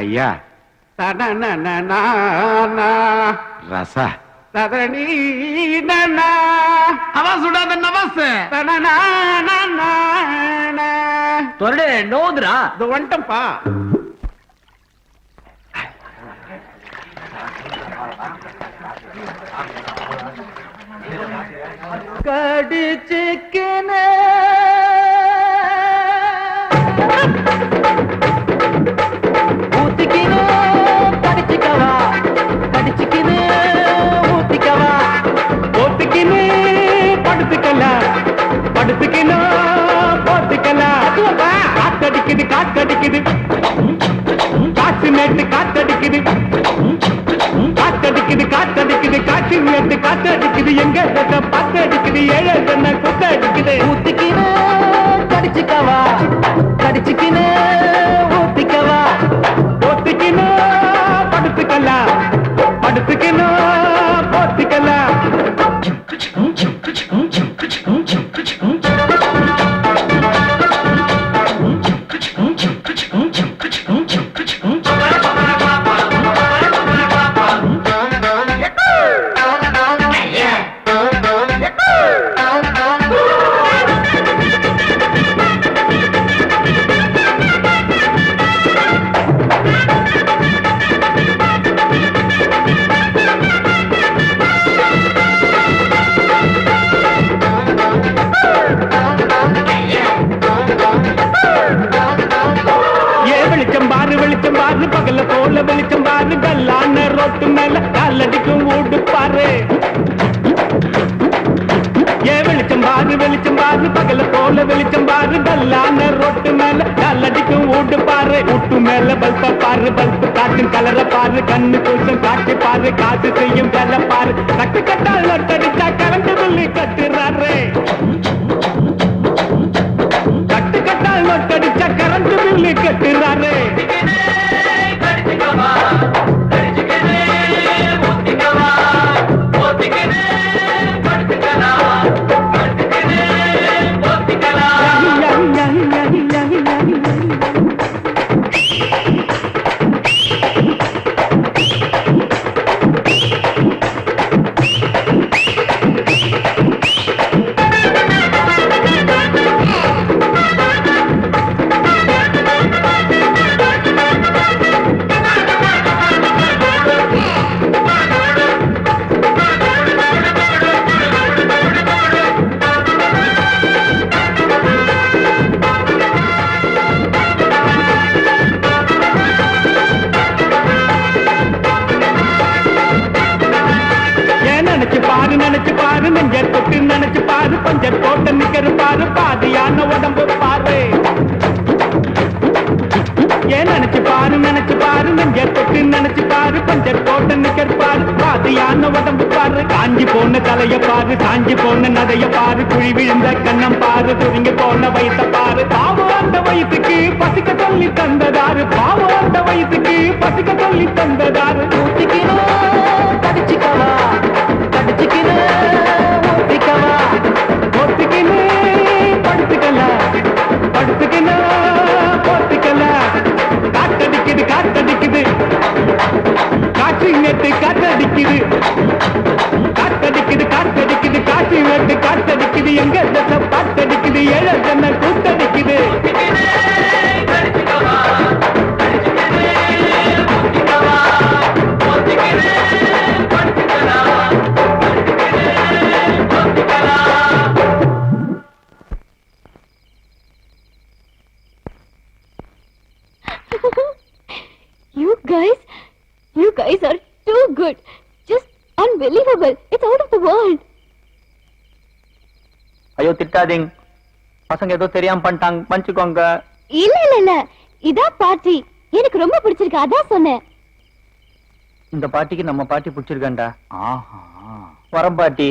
ஐயா ரச ததனி அவன் சுடாத நவாஸ் தொரடு நோதுரா இது வந்துட்டப்பா. கடிச்சுக்கின ஊத்திக்கின கடிச்சுக்கவா கடிச்சுக்கின ஊத்திக்கவா ஊத்திக்கின படுத்துக்கலாம் படுத்துக்கின போத்துக்கலாம் காத்தடிக்குது காத்தடிக்குது காற்று நேட்டு காத்தடிக்குது காத்தடிக்குது காத்தடிக்குது காற்று நேட்டு காத்தடிக்குது எங்க பத்தடிக்குது ஏழு குத்தடிக்குது ஊத்திக்கின கடிச்சுக்கவா கடிச்சுக்கின ஊத்திக்கவா ஊத்திக்கின படுத்துக்கலாம் படுத்துக்கின போத்துக்கலாம். பகல போல வெளிச்சம் பாரு கல்லான ரோட்டு மேல காலடிக்கும் ஊடு பாரு ஏ வெளிச்சம் பாரு பகல போல வெளிச்சம் பாரு கல்லான ரோட்டு மேல காலடிக்கும் ஊடு பாரு ஊட்டு மேல பல்ப பாரு பல்பு காட்டும் கலர பாரு கண்ணு கூச்சம் காட்சி பாரு காசு செய்யும் வேலை பாரு கட்டு கட்டால் நொட்டடிச்சா கரண்ட் பில்லு கட்டுறாரு கட்டு கட்டால் நொட்டடிச்சா கரண்ட் பில்லு கட்டுறாரு. நினைச்சு பாரு நெஞ்ச தொட்டு நினைச்சு பாரு பஞ்சர் போட்டு நிக்கிற பாரு பாதியான உடம்பு பாரு ஏன் நினைச்சு பாரு நெஞ்ச தொட்டு நினைச்சு பாரு பஞ்சர் போட்டு நிக்கிற பாரு பாதியான உடம்பு பாரு காஞ்சி போன தலைய பாரு காஞ்சி போன நதைய பாரு குழி விழுந்த கண்ணம் பாரு துருங்கி போன வயச பாரு பாவம் அந்த வயசுக்கு பசிக்க சொல்லி தந்ததாரு பாவம் அந்த வயசுக்கு பசிக்க சொல்லி தந்ததாரு கடிச்சுக்கவா கடிச்சுக்கின ஊத்திக்கவா ஊத்திக்கின படுத்துக்கலாம் படுத்துக்கின போத்துக்கலாம் காத்தடிக்குது காத்தடிக்குது காற்று நேட்டு காத்தடிக்குது காத்தடிக்குது காத்தடிக்குது காற்று நேட்டு காத்தடிக்குது எங்க பாத்தடிக்குது ஏழு ஜன்ன கூத்தடிக்குது. You guys are too good. Just unbelievable. It's out of the world. ஐயோ திட்டாதீங்க, பசங்க ஏதோ தெரியாம பண்ணிட்டாங்க, மன்னிச்சுக்கோங்க. இல்ல இதான் பாட்டி எனக்கு ரொம்ப பிடிச்சிருக்கு, அதான் சொன்னேன். இந்த பாட்டிக்கு நம்ம பாட்டி பிடிச்சிருக்காண்டா. ஆஹா வரம் பாட்டி.